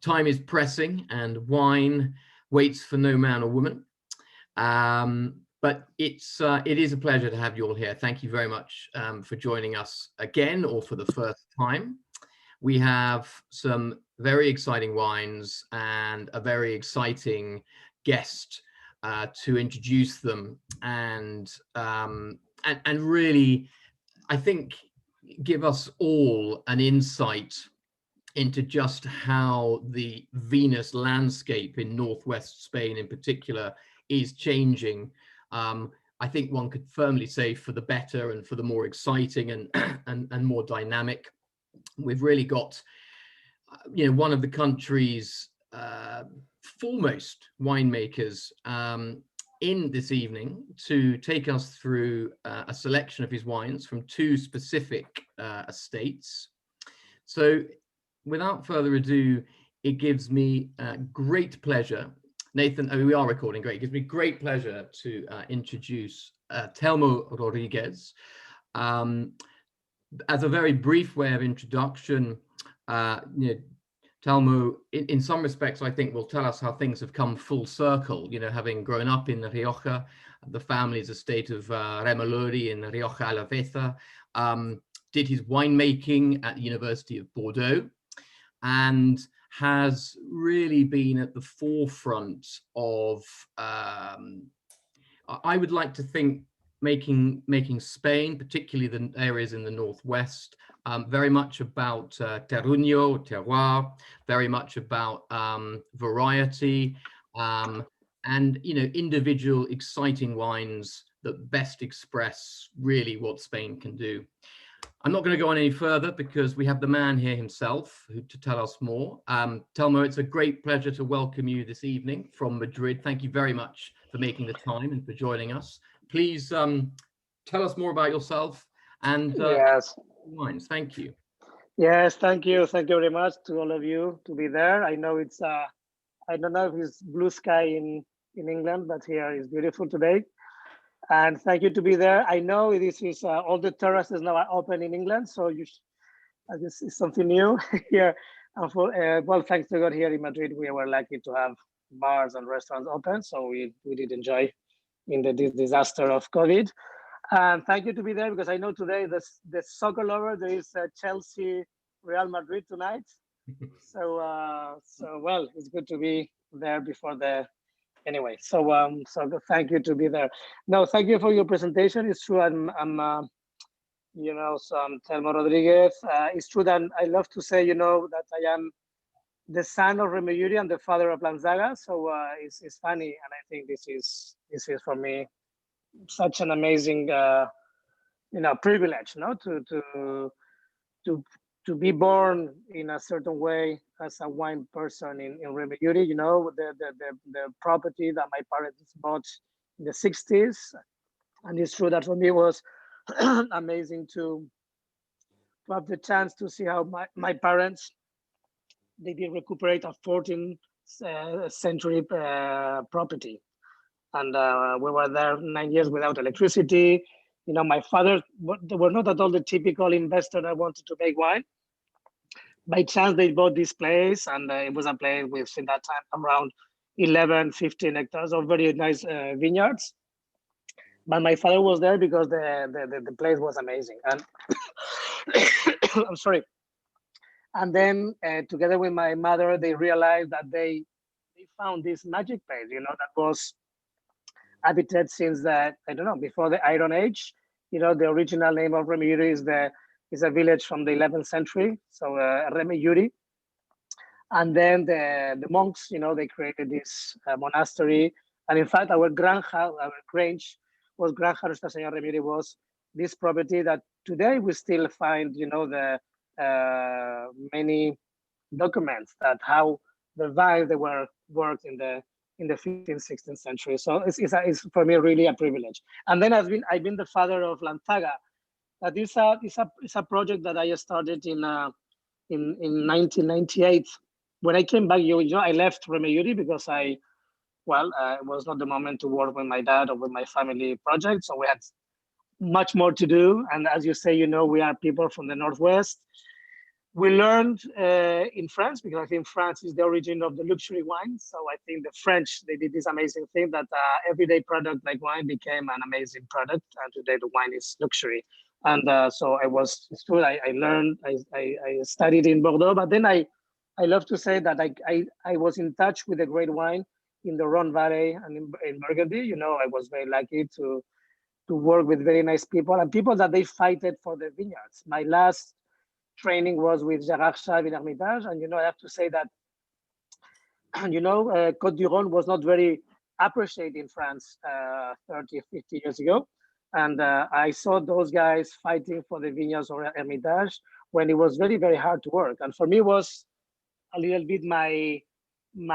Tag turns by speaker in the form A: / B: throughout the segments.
A: time is pressing and wine waits for no man or woman. But it is a pleasure to have you all here. Thank you very much for joining us again, or for the first time. We have some very exciting wines and a very exciting guest to introduce them, and really, I think, give us all an insight into just how the vinous landscape in northwest Spain in particular is changing. I think one could firmly say for the better and for the more exciting and more dynamic. We've really got, one of the country's foremost winemakers in this evening to take us through a selection of his wines from two specific estates. So without further ado, it gives me great pleasure. Nathan, we are recording, great. It gives me great pleasure to introduce Telmo Rodriguez. As a very brief way of introduction, Telmo, in some respects, I think, will tell us how things have come full circle. Having grown up in Rioja, the family's estate of Remelluri in Rioja Alavesa, did his winemaking at the University of Bordeaux, and has really been at the forefront of, I would like to think, making Spain, particularly the areas in the northwest, very much about terroir, very much about variety, and individual exciting wines that best express really what Spain can do. I'm not going to go on any further because we have the man here himself to tell us more. Telmo, it's a great pleasure to welcome you this evening from Madrid. Thank you very much for making the time and for joining us. Please tell us more about yourself and
B: yes,
A: wines. Thank you.
B: Yes, thank you. Thank you very much to all of you to be there. I know it's, I don't know if it's blue sky in England, but here is beautiful today. And thank you to be there. I know this is all the terraces now are open in England, so this is something new here. And well, thanks to God, here in Madrid, we were lucky to have bars and restaurants open, so we did enjoy in the disaster of COVID. And thank you to be there because I know today the soccer lover, there is Chelsea Real Madrid tonight. So well, it's good to be there before the. Anyway, so thank you to be there. No, thank you for your presentation. It's true, I'm so I'm Telmo Rodriguez. It's true that I love to say, that I am the son of Remelluri and the father of Lanzaga. So it's funny, and I think this is for me such an amazing, privilege, to be born in a certain way as a wine person in Remelluri. The property that my parents bought in the 60s. And it's true that for me it was amazing to have the chance to see how my parents, they did recuperate a 14th century property. And we were there 9 years without electricity. My father, they were not at all the typical investor that wanted to make wine. By chance, they bought this place, and it was a place with, in that time, around 11, 15 hectares of very nice vineyards. But my father was there because the place was amazing. And I'm sorry. And then together with my mother, they realized that they found this magic place, that was habited since before the Iron Age. The original name of Remelluri is a village from the 11th century, so Remelluri. And then the monks, they created this monastery. And in fact, our grange was Granja Nuestra Señora Remelluri, was this property that today we still find, the many documents that how the vines they were worked in the 15th, 16th century. So it's for me really a privilege. And then I've been the father of Lanzaga. That is a project that I started in 1998. When I came back, I left Remelluri because it was not the moment to work with my dad or with my family project. So we had much more to do. And as you say, we are people from the Northwest. We learned in France, because I think France is the origin of the luxury wine. So I think the French, they did this amazing thing that everyday product like wine became an amazing product. And today the wine is luxury. And so it's true, I learned, I studied in Bordeaux, but then I love to say that I was in touch with the great wine in the Rhone Valley and in Burgundy. You know, I was very lucky to work with very nice people and people that they fighted for the vineyards. My last training was with Gérard Chave in Hermitage, and I have to say that Côte du Rhône was not very appreciated in France 30, 50 years ago. And I saw those guys fighting for the vineyards of Hermitage when it was very, very hard to work. And for me, it was a little bit my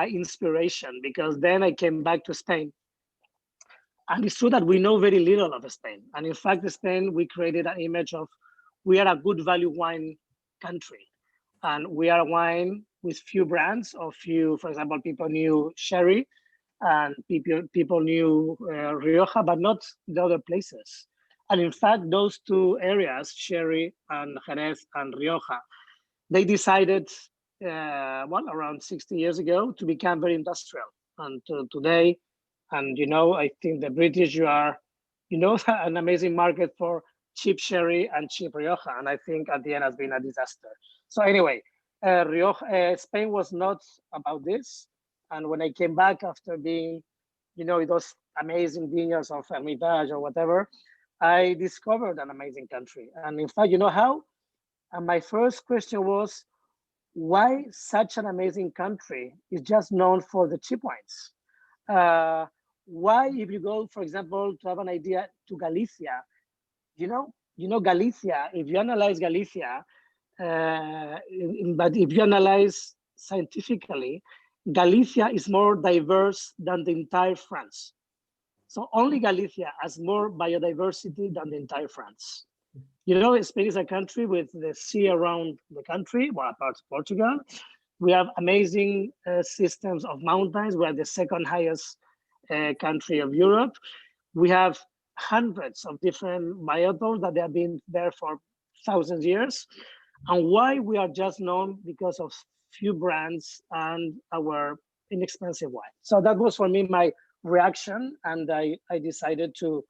B: inspiration, because then I came back to Spain. And it's true that we know very little of Spain. And in fact, Spain, we created an image of we are a good value wine country. And we are a wine with few brands, or few, for example, people knew Sherry, and people knew Rioja, but not the other places. And in fact, those two areas, Sherry and Jerez and Rioja, they decided, around 60 years ago, to become very industrial. And today, and I think the British, you are, an amazing market for cheap Sherry and cheap Rioja. And I think at the end has been a disaster. So anyway, Spain was not about this. And when I came back after being, those amazing vineyards of Hermitage or whatever, I discovered an amazing country. And in fact, you know how? And my first question was, why such an amazing country is just known for the cheap wines? Why, if you go, for example, to have an idea, to Galicia, Galicia, if you analyze Galicia, but if you analyze scientifically, Galicia is more diverse than the entire France. So only Galicia has more biodiversity than the entire France. Spain is a country with the sea around the country, well, apart from Portugal. We have amazing systems of mountains. We are the second highest country of Europe. We have hundreds of different biotopes that they have been there for thousands of years. And why we are just known because of few brands and our inexpensive wine. So that was for me my reaction, and I decided to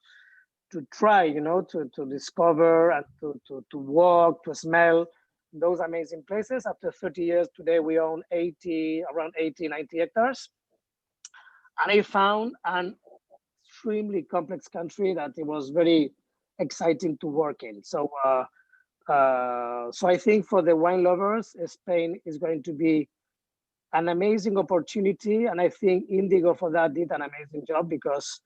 B: try, to discover and to walk, to smell those amazing places. After 30 years, today we own around 80, 90 hectares. And I found an extremely complex country that it was very exciting to work in. So I think for the wine lovers, Spain is going to be an amazing opportunity. And I think Indigo for that did an amazing job, because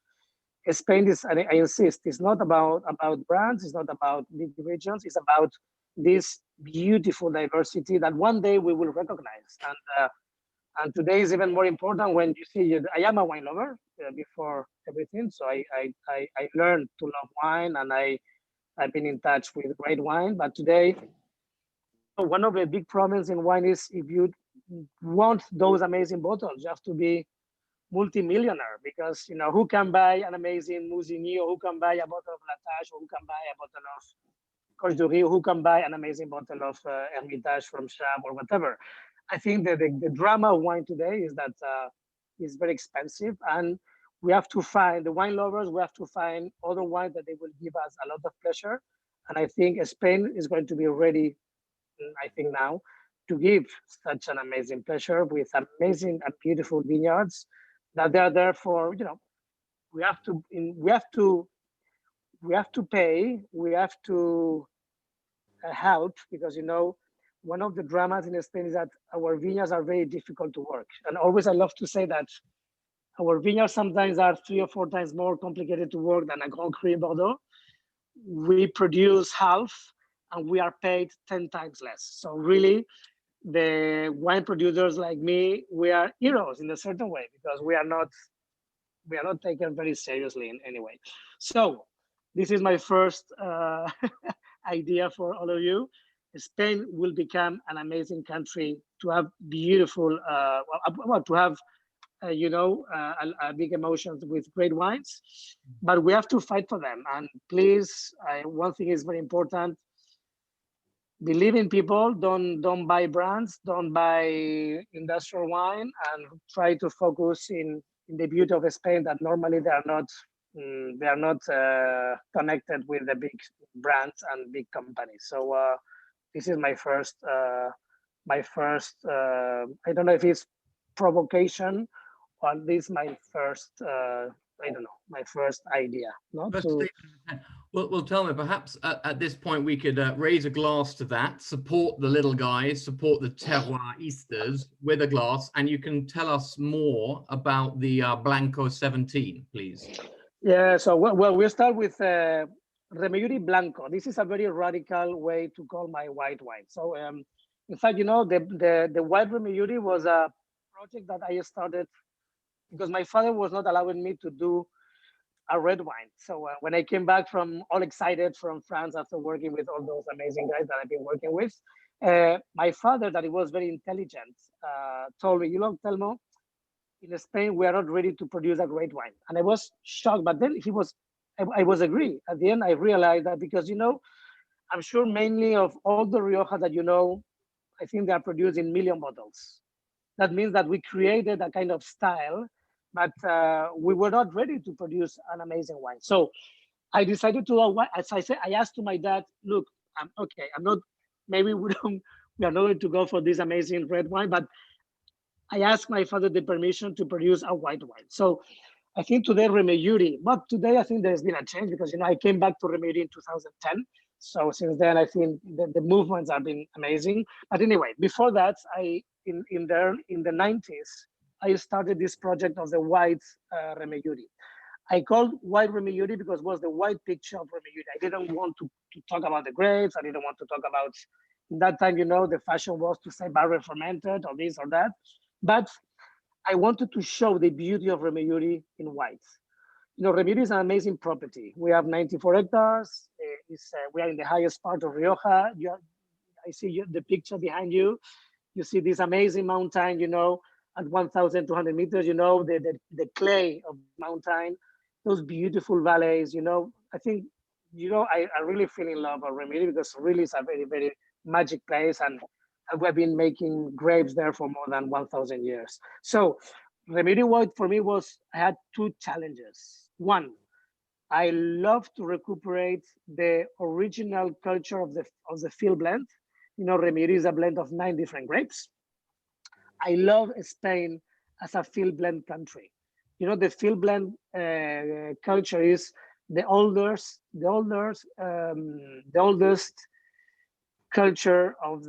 B: Spain is, and I insist, it's not about brands, it's not about big regions, it's about this beautiful diversity that one day we will recognize. And today is even more important when you see, I am a wine lover before everything. So I learned to love wine, and I've been in touch with great wine. But today, one of the big problems in wine is, if you want those amazing bottles, you have to be multi-millionaire, because who can buy an amazing Musigny, or who can buy a bottle of Latache, or who can buy a bottle of Coche de Rio, who can buy an amazing bottle of Hermitage from Chab or whatever. I think that the drama of wine today is that it's very expensive, and we have to find, the wine lovers, we have to find other wine that they will give us a lot of pleasure. And I think Spain is going to be ready, I think now, to give such an amazing pleasure with amazing and beautiful vineyards that they are there for, we have to pay, we have to help, because one of the dramas in Spain is that our vineyards are very difficult to work. And always I love to say that our vineyards sometimes are 3 or 4 times more complicated to work than a Grand Cru in Bordeaux. We produce half and we are paid 10 times less. So really, the wine producers like me, we are heroes in a certain way, because we are not taken very seriously in any way. So this is my first idea for all of you. Spain will become an amazing country to have beautiful, to have, a big emotions with great wines, but we have to fight for them. And please, one thing is very important. believe in people, don't buy brands, don't buy industrial wine, and try to focus in the beauty of Spain that normally they are not connected with the big brands and big companies. So this is my first I don't know if it's provocation, or this my first I don't know, my first idea, not
A: First
B: to.
A: statement. Well, tell me, perhaps at this point we could raise a glass to that, support the little guys, support the terroirs with a glass, and you can tell us more about the Blanco 17, please.
B: Yeah, so well, we'll start with Remelluri Blanco. This is a very radical way to call my white wine. So in fact, you know, the white Remelluri was a project that I started because my father was not allowing me to do a red wine. So when I came back from all excited from France after working with all those amazing guys that I've been working with, my father, that he was very intelligent, told me, you know, Telmo, in Spain we are not ready to produce a great wine. And I was shocked, but then I was agree. At the end, I realized that because, you know, I'm sure mainly of all the Rioja that you know, I think they are produced in million bottles. That means that we created a kind of style, but we were not ready to produce an amazing wine. So I decided to, as I said, I asked to my dad, look, I'm okay. I'm not, maybe we are not going to go for this amazing red wine, but I asked my father the permission to produce a white wine. So I think today Remelluri, but today I think there's been a change because, you know, I came back to Remelluri in 2010. So since then, I think the movements have been amazing. But anyway, before that, in the 90s, I started this project of the white Remelluri. I called white Remelluri because it was the white picture of Remelluri. I didn't want to talk about the grapes. I didn't want to talk about, in that time, you know, the fashion was to say barrel fermented or this or that. But I wanted to show the beauty of Remelluri in white. You know, Remelluri is an amazing property. We have 94 hectares. We are in the highest part of Rioja. I see the picture behind you. You see this amazing mountain, you know, at 1,200 meters, you know, the clay of the mountain, those beautiful valleys, you know. I think, you know, I really feel in love with Remelluri because really it's a very, very magic place. And we've been making grapes there for more than 1,000 years. So Remelluri White for me I had two challenges. One, I love to recuperate the original culture of the field blend. You know, Remelluri is a blend of 9 different grapes. I love Spain as a field blend country. You know, the field blend culture is the oldest culture of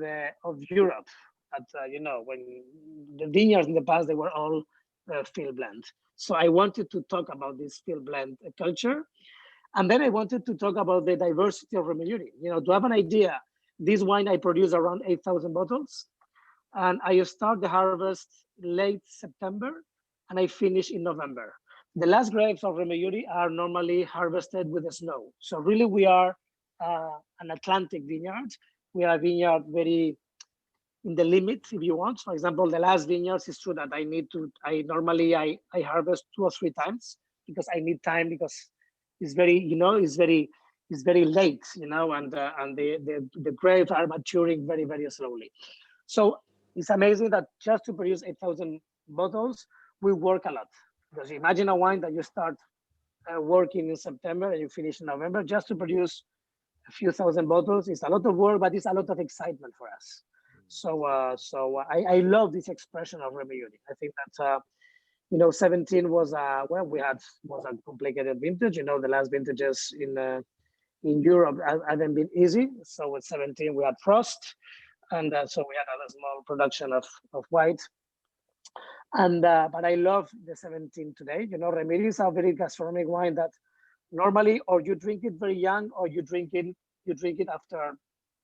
B: Europe. But you know, when the vineyards in the past, they were all field blend. So I wanted to talk about this field blend culture, and then I wanted to talk about the diversity of Remelluri. You know, to have an idea, this wine I produce around 8,000 bottles, and I start the harvest late September, and I finish in November. The last grapes of Remelluri are normally harvested with the snow. So really, we are an Atlantic vineyard. We are a vineyard very in the limit, if you want. For example, the last vineyards is true that I normally harvest 2 or 3 times because I need time because it's very, you know, it's very late, you know, and the grapes are maturing very, very slowly. So it's amazing that just to produce 8,000 bottles, we work a lot. Because imagine a wine that you start working in September and you finish in November just to produce a few thousand bottles. It's a lot of work, but it's a lot of excitement for us. So I love this expression of Remelluri. I think that you know, 17 was was a complicated vintage. You know, the last vintages in Europe haven't been easy. So with 17 we had frost, and so we had a small production of white. And but I love the 17 today. You know, Remelluri is a very gastronomic wine that normally, or you drink it very young, or you drink it after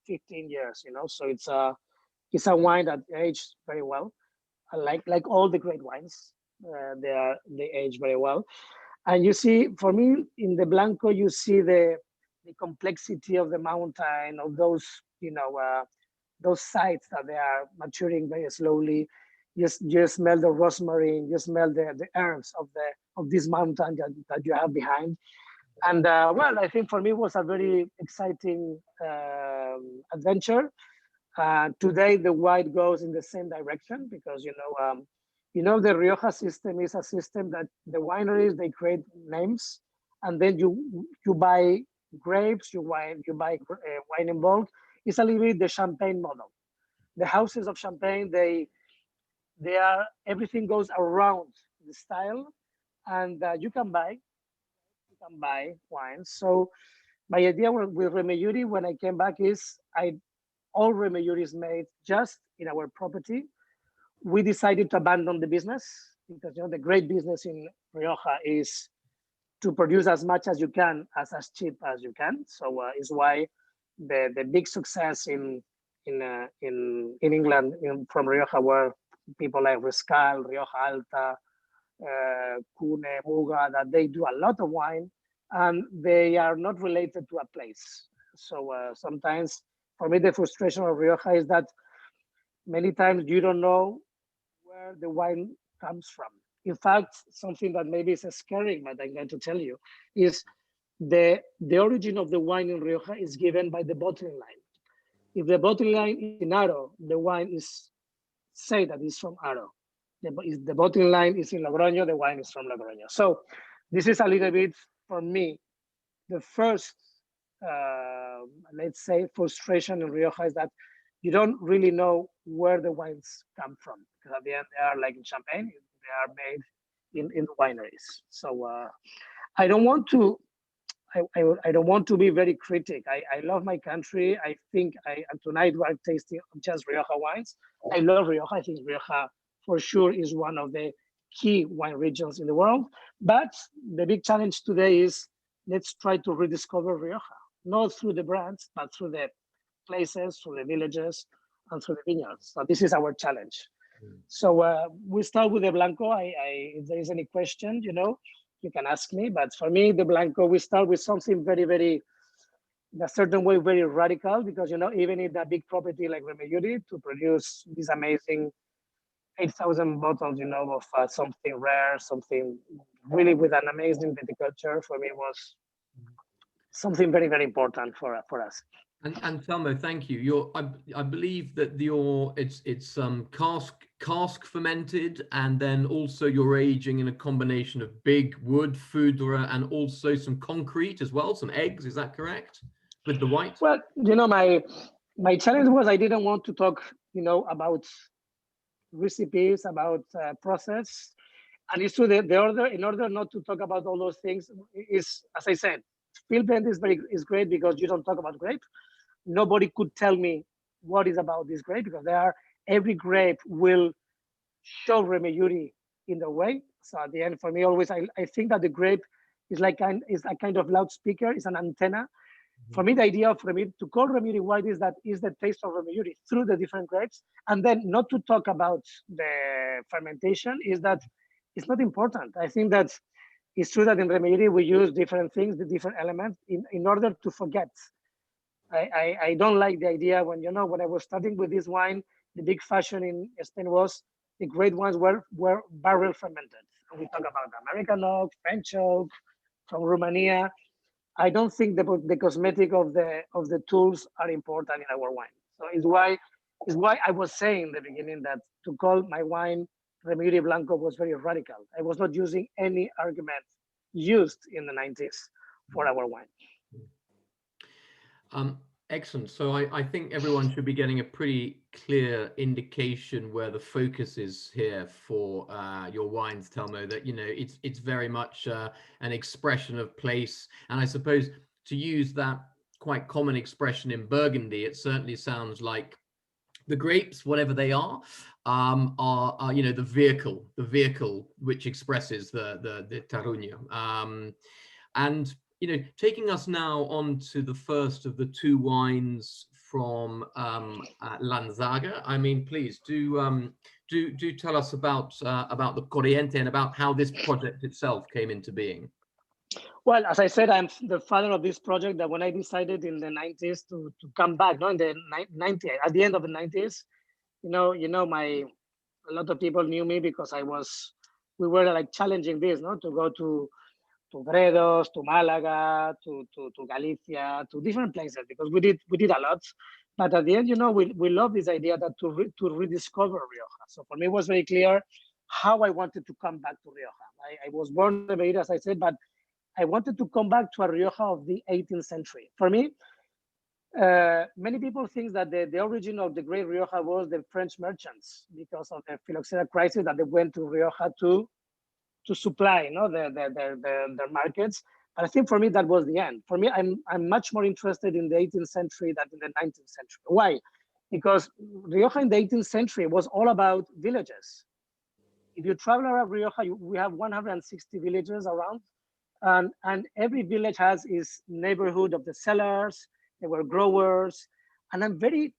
B: 15 years. You know, so it's a wine that aged very well, like all the great wines. They age very well, and you see, for me, in the Blanco, you see the complexity of the mountain, of those, you know, those sites that they are maturing very slowly. You smell the rosemary, you smell the herbs of this mountain that you have behind. And well, I think for me it was a very exciting adventure. Today, the wine goes in the same direction because the Rioja system is a system that the wineries they create names, and then you buy grapes, you buy wine in bulk. It's a little bit the champagne model. The houses of Champagne, they are everything goes around the style, and you can buy wines. So my idea with Remelluri when I came back is all Remelluri is made just in our property. We decided to abandon the business because the great business in Rioja is to produce as much as you can as cheap as you can. So is why the big success in England from Rioja were people like Riscal, Rioja Alta, Cune, Muga, that they do a lot of wine and they are not related to a place. So sometimes for me, the frustration of Rioja is that many times you don't know where the wine comes from. In fact, something that maybe is scary, but I'm going to tell you, is the origin of the wine in Rioja is given by the bottling line. If the bottling line is in Aro, the wine is say that it's from Aro. If the bottling line is in Logroño, the wine is from Logroño. So this is a little bit, for me, the first, let's say, frustration in Rioja is that you don't really know where the wines come from. Because at the end, they are like in Champagne, they are made in wineries. So I don't want to I don't want to be very critic. I love my country. I think tonight we're tasting just Rioja wines. I love Rioja. I think Rioja for sure is one of the key wine regions in the world. But the big challenge today is let's try to rediscover Rioja, not through the brands, but through the places, through the villages, and through the vineyards. So this is our challenge. So we start with the Blanco. If there is any question, you can ask me. But for me, the Blanco, we start with something very, very, in a certain way, very radical, because, even in a big property like Remelluri, to produce this amazing 8,000 bottles, of something rare, something really with an amazing viticulture, for me was something very, very important for us.
A: And Telmo, thank you. I believe that it's cask fermented, and then also you're aging in a combination of big wood, foudre, and also some concrete as well, some eggs. Is that correct? With the white?
B: Well, my challenge was I didn't want to talk, about recipes, about process, and it's true that the order. In order not to talk about all those things, is as I said, field blend is great because you don't talk about grape. Nobody could tell me what is about this grape because every grape will show Remelluri in the way. So at the end, for me, always I think that the grape is a kind of loudspeaker, is an antenna. For me, the idea of Remelluri to call Remelluri white is the taste of Remelluri through the different grapes, and then not to talk about the fermentation is that it's not important. I think that it's true that in Remelluri we use different things, the different elements in order to forget. I don't like the idea when I was starting with this wine, the big fashion in Spain was the great ones were barrel fermented. And we talk about American oak, French oak, from Romania. I don't think the cosmetic of the tools are important in our wine. So it's why I was saying in the beginning that to call my wine Remelluri Blanco was very radical. I was not using any argument used in the 90s for our wine.
A: Excellent. So I think everyone should be getting a pretty clear indication where the focus is here for your wines, Telmo, that, it's very much an expression of place. And I suppose to use that quite common expression in Burgundy, it certainly sounds like the grapes, whatever they are the vehicle which expresses the terroir. And taking us now on to the first of the two wines from Lanzaga. I mean, please do tell us about the Corriente and about how this project itself came into being.
B: Well, as I said, I'm the father of this project. That when I decided in the 90s to come back, in the 90s, at the end of the 90s, a lot of people knew me because we were like challenging this, to go to to Gredos, to Malaga, to Galicia, to different places, because we did a lot. But at the end, we love this idea that to rediscover Rioja. So for me, it was very clear how I wanted to come back to Rioja. I was born in Beira, as I said, but I wanted to come back to a Rioja of the 18th century. For me, many people think that the origin of the Great Rioja was the French merchants because of the phylloxera crisis, that they went to Rioja to supply, their markets. But I think for me that was the end. For me, I'm much more interested in the 18th century than in the 19th century. Why? Because Rioja in the 18th century was all about villages. If you travel around Rioja, we have 160 villages around, and every village has its neighborhood of the sellers. They were growers, and I'm very,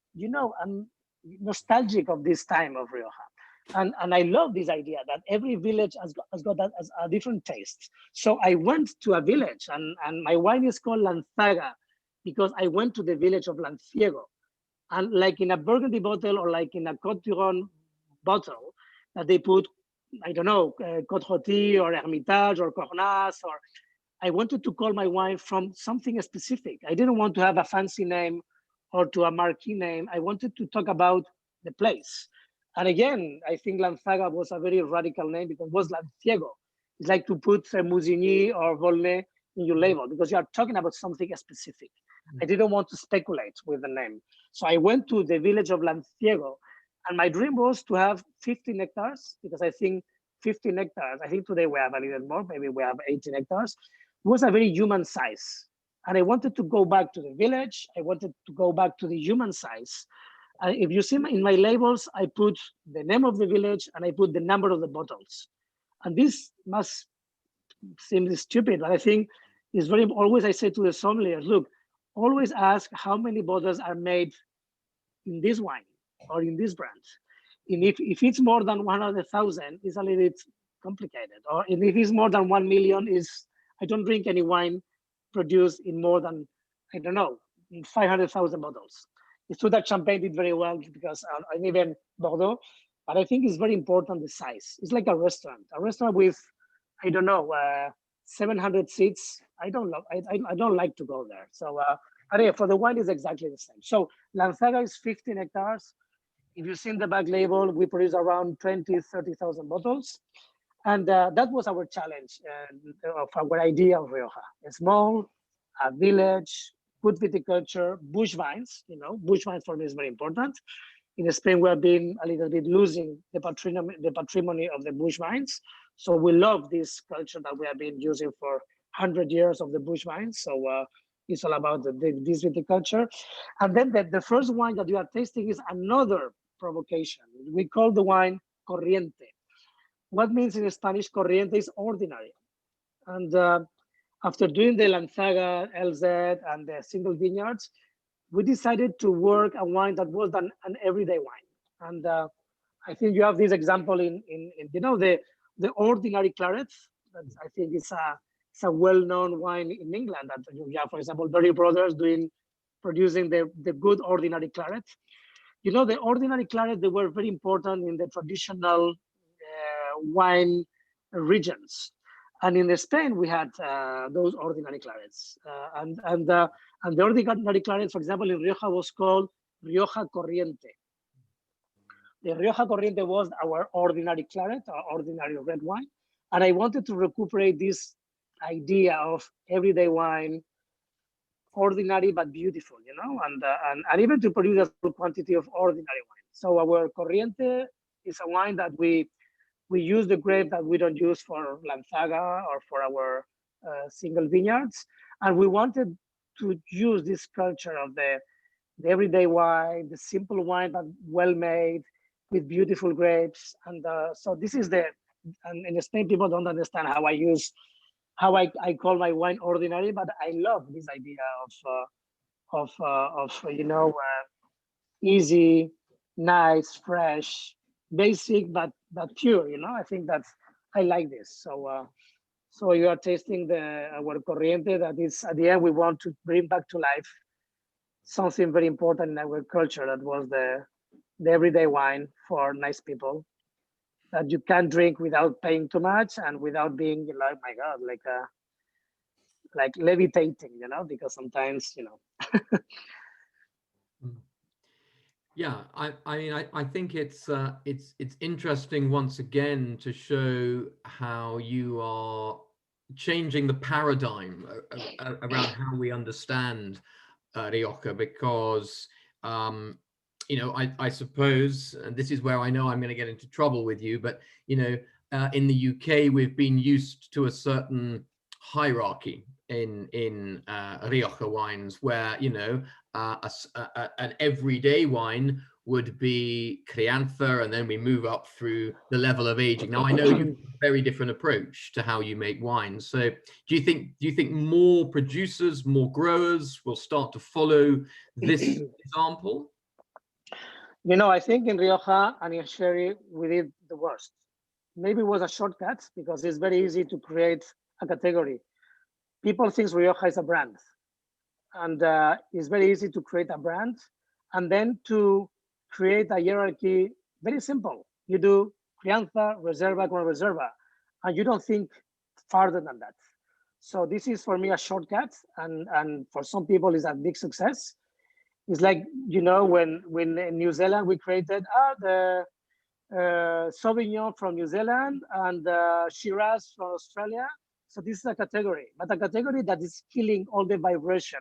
B: I'm nostalgic of this time of Rioja. And I love this idea that every village has got a different taste. So I went to a village, and my wine is called Lanzaga because I went to the village of Lanciego. And like in a Burgundy bottle or like in a Côte d'Iron bottle, that they put, I don't know, Côte Rôtie or Hermitage or Cornas, or I wanted to call my wine from something specific. I didn't want to have a fancy name or to a marquee name. I wanted to talk about the place. And again, I think Lanzaga was a very radical name because it was Lanciego. It's like to put Musigny or Volnay in your label because you are talking about something specific. I didn't want to speculate with the name. So I went to the village of Lanciego, and my dream was to have 15 hectares because I think 15 hectares, I think today we have a little more, maybe we have 18 hectares, was a very human size. And I wanted to go back to the village. I wanted to go back to the human size. If you see in my labels, I put the name of the village and I put the number of the bottles. And this must seem stupid, but I think it's very, always I say to the sommeliers, look, always ask how many bottles are made in this wine or in this brand. And if it's more than 100,000, it's a little bit complicated. Or if it's more than 1 million, I don't drink any wine produced in more than, I don't know, 500,000 bottles. It's true that Champagne did very well because and even Bordeaux, but I think it's very important the size. It's like a restaurant with, I don't know, 700 seats. I don't like to go there. So, anyway, for the wine is exactly the same. So Lanzaga is 15 hectares. If you see in the back label, we produce around 20, 30,000 bottles. And that was our challenge of our idea of Rioja. A small, a village, good viticulture, bush vines. Bush vines for me is very important. In Spain, we have been a little bit losing the patrimony of the bush vines. So we love this culture that we have been using for 100 years of the bush vines. So it's all about this viticulture. And then the first wine that you are tasting is another provocation. We call the wine Corriente. What means in Spanish Corriente is ordinary. And after doing the Lanzaga, LZ, and the single vineyards, we decided to work a wine that was an everyday wine. And I think you have this example in the ordinary claret. That I think it's a well-known wine in England. That you have, for example, Berry Brothers producing the good ordinary claret. The ordinary claret, they were very important in the traditional wine regions. And in Spain, we had those ordinary clarets. And the ordinary claret, for example, in Rioja was called Rioja Corriente. The Rioja Corriente was our ordinary claret, our ordinary red wine. And I wanted to recuperate this idea of everyday wine, ordinary but beautiful, and even to produce a full quantity of ordinary wine. So our Corriente is a wine that we use the grape that we don't use for Lanzaga or for our single vineyards. And we wanted to use this culture of the everyday wine, the simple wine, but well-made with beautiful grapes. And so this is and in Spain, people don't understand how I call my wine ordinary, but I love this idea of easy, nice, fresh, basic but pure. I think I like this. So you are tasting our Corriente. That is, at the end, we want to bring back to life something very important in our culture. That was the everyday wine for nice people that you can drink without paying too much and without being like, my God, like like levitating, because sometimes,
A: Yeah, I think it's interesting once again to show how you are changing the paradigm around how we understand Rioja, because I suppose, and this is where I know I'm going to get into trouble with you, but in the UK we've been used to a certain hierarchy in Rioja wines, where an everyday wine would be crianza, and then we move up through the level of aging. Now I know you have a very different approach to how you make wine. So do you think more producers, more growers will start to follow this example?
B: I think in Rioja and in Sherry, we did the worst. Maybe it was a shortcut because it's very easy to create a category. People think Rioja is a brand, and it's very easy to create a brand and then to create a hierarchy. Very simple. You do Crianza, Reserva, Gran Reserva, and you don't think farther than that. So this is for me a shortcut, and for some people is a big success. It's like, when in New Zealand we created the Sauvignon from New Zealand and Shiraz from Australia. So this is a category, but a category that is killing all the vibration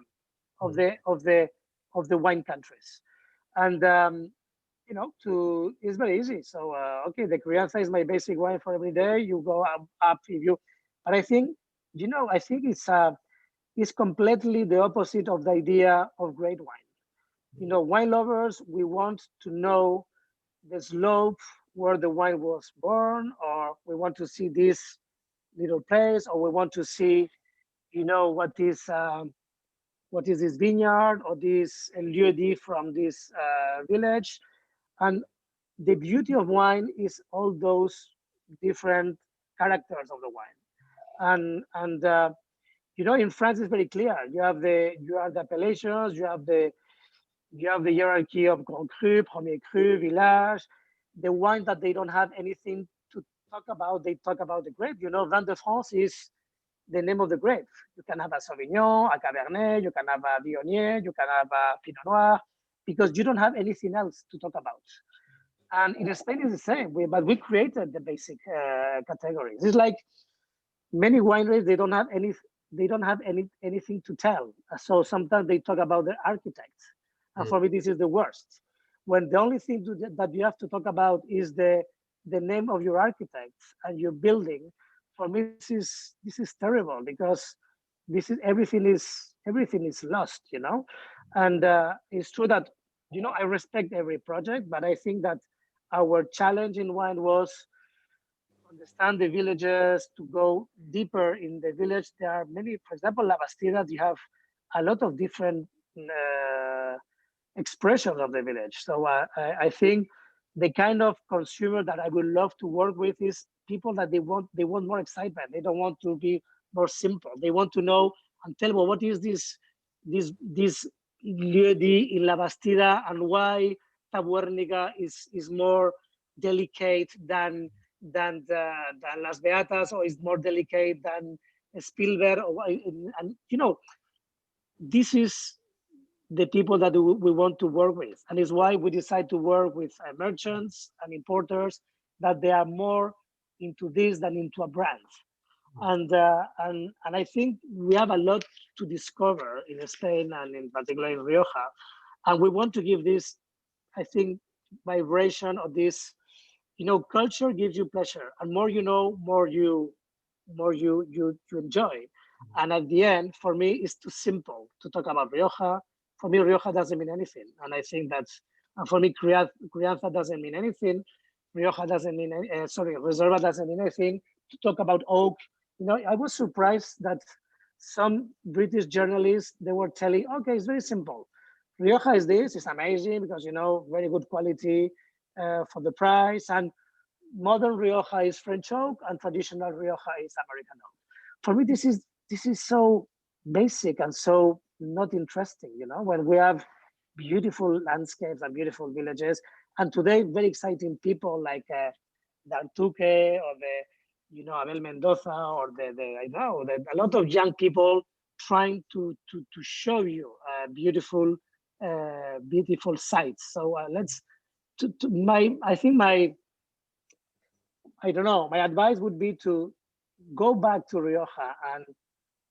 B: of the wine countries. And it's very easy. So okay, the Crianza is my basic wine for every day. You go up if you, but I think it's completely the opposite of the idea of great wine. Wine lovers, we want to know the slope where the wine was born, or we want to see this little place, or we want to see, what is this vineyard or this lieu-dit from this village. And the beauty of wine is all those different characters of the wine. And in France it's very clear. You have the appellations, you have the hierarchy of Grand Cru, Premier Cru, Village. The wine that they don't have anything to talk about, they talk about the grape. Vin de France is the name of the grape. You can have a Sauvignon, a Cabernet, you can have a Viognier, you can have a Pinot Noir, because you don't have anything else to talk about. And in Spain is the same, but we created the basic categories. It's like many wineries, they don't have anything to tell. So sometimes they talk about the architects. And for me, this is the worst. When the only thing that you have to talk about is the name of your architect and your building, for me, this is terrible, because everything is lost, And it's true that, I respect every project, but I think that our challenge in wine was to understand the villages, to go deeper in the village. There are many, for example, La Bastida, you have a lot of different expressions of the village. So I think the kind of consumer that I would love to work with is people that they want more excitement. They don't want to be more simple. They want to know, and tell me, what is this lieu-dit in La Bastida, and why Tabuernica is more delicate than Las Beatas, or is more delicate than Spielberg, and this is the people that we want to work with. And it's why we decide to work with merchants and importers, that they are more into this than into a brand. And I think we have a lot to discover in Spain, and in particular in Rioja. And we want to give this, I think, vibration of this, culture gives you pleasure, and more you know, more you enjoy. And at the end, for me, it's too simple to talk about Rioja. For me, Rioja doesn't mean anything. And I think that's, and for me, Crianza doesn't mean anything. Rioja doesn't mean, Reserva doesn't mean anything. To talk about oak, I was surprised that some British journalists, they were telling, okay, it's very simple. Rioja is this, it's amazing because, very good quality for the price. And modern Rioja is French oak, and traditional Rioja is American oak. For me, this is so basic and so not interesting, when we have beautiful landscapes and beautiful villages, and today very exciting people like Dartuque, or the Abel Mendoza, or a lot of young people trying to show you beautiful beautiful sights. So let's to my I think my I don't know, my advice would be to go back to Rioja and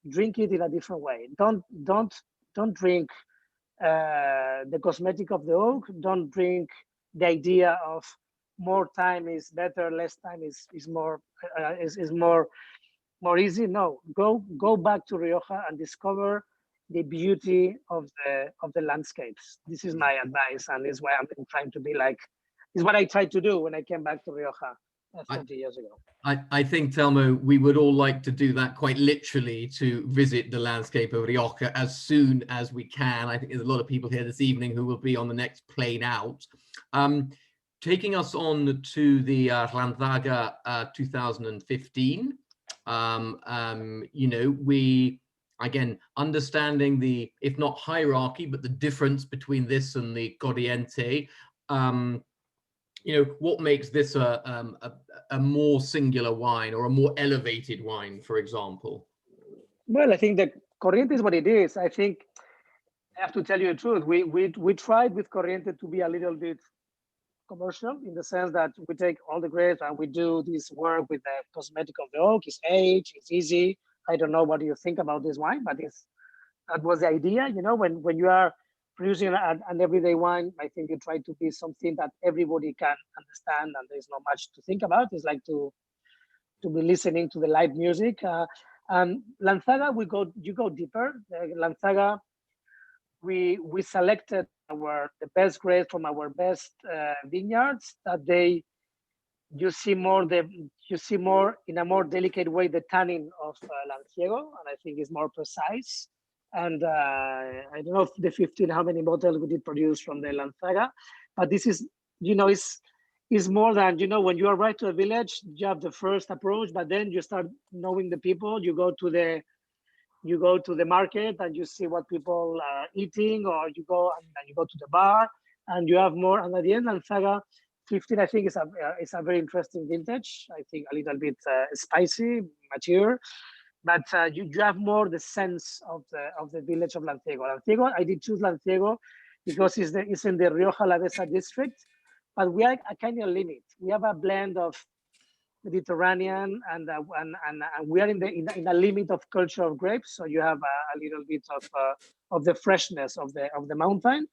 B: drink it in a different way. Don't drink the cosmetic of the oak. Don't drink the idea of more time is better, less time is more is more easy. No, go back to Rioja and discover the beauty of the landscapes. This is my advice, and is why I'm trying to be like. Is what I tried to do when I came back to Rioja 30 years ago.
A: I think, Telmo, we would all like to do that quite literally, to visit the landscape of Rioja as soon as we can. I think there's a lot of people here this evening who will be on the next plane out. Taking us on to the Lanzaga 2015, you know, we, again, understanding the, if not hierarchy, but the difference between this and the Corriente, you know, what makes this a more singular wine or a more elevated wine, for example?
B: Well, I think that Corriente is what it is. I think I have to tell you the truth. We tried with Corriente to be a little bit commercial, in the sense that we take all the grapes and we do this work with the cosmetic of the oak. It's aged, it's easy. I don't know what you think about this wine, but that was the idea. You know, when you are producing an everyday wine, I think you try to be something that everybody can understand, and there's not much to think about. It's like to be listening to the live music. And Lanzaga, you go deeper. Lanzaga, we selected the best grapes from our best vineyards, that you see more in a more delicate way the tannin of Lanciego, and I think it's more precise. And I don't know if the 15 how many bottles we did produce from the Lanzaga, but this is, you know, is more than, you know, when you arrive to a village, you have the first approach, but then you start knowing the people. You go to the market and you see what people are eating, or you go to the bar and you have more. And at the end, Lanzaga 15, I think, is a very interesting vintage. I think a little bit spicy, mature, but you have more the sense of the village of Lanciego. Lanciego, I did choose Lanciego because it's in the Rioja Alavesa district, but we are a kind of limit. We have a blend of Mediterranean, and we are in a limit of culture of grapes. So you have a little bit of the freshness of the mountain.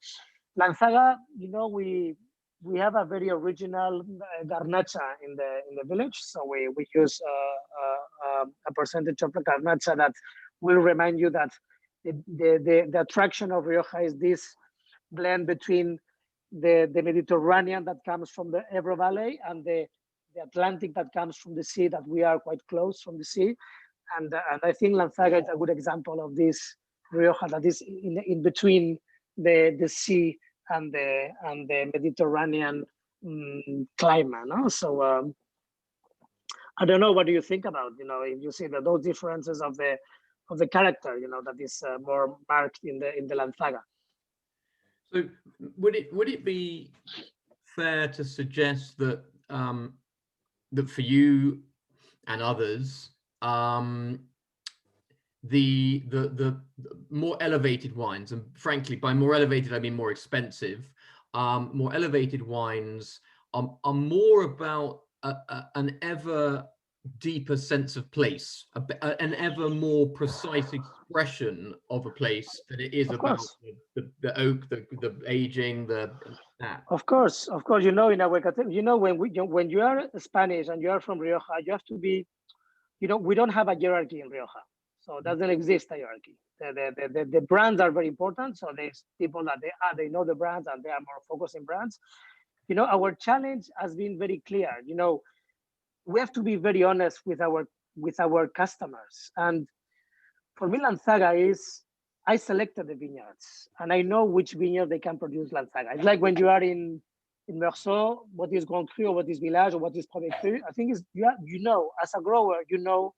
B: Lanzaga, you know, we have a very original garnacha in the village. So we use a percentage of the garnacha that will remind you that the attraction of Rioja is this blend between the Mediterranean that comes from the Ebro Valley and the Atlantic that comes from the sea, that we are quite close from the sea. And I think Lanzaga is a good example of this Rioja that is in between the sea and the Mediterranean climate. No? So I don't know, what do you think about, you know, if you see those differences of the character, you know, that is more marked in the Lanzaga.
A: So would it be fair to suggest that that for you and others, the more elevated wines, and frankly, by more elevated I mean more expensive, more elevated wines are more about an ever deeper sense of place, an ever more precise expression of a place than it is about the oak, the aging, that.
B: Of course, you know, in our category, you know, when you are Spanish and you are from Rioja, you have to be, you know, we don't have a hierarchy in Rioja, so doesn't exist a hierarchy. The brands are very important, so there's people that they know the brands and they are more focused in brands. You know, our challenge has been very clear. You know, we have to be very honest with our customers. And for me, Lanzaga is, I selected the vineyards and I know which vineyard they can produce Lanzaga. It's like when you are in Meursault, what is Grand Cru or what is Village or what is Premier Cru. I think you know, as a grower, you know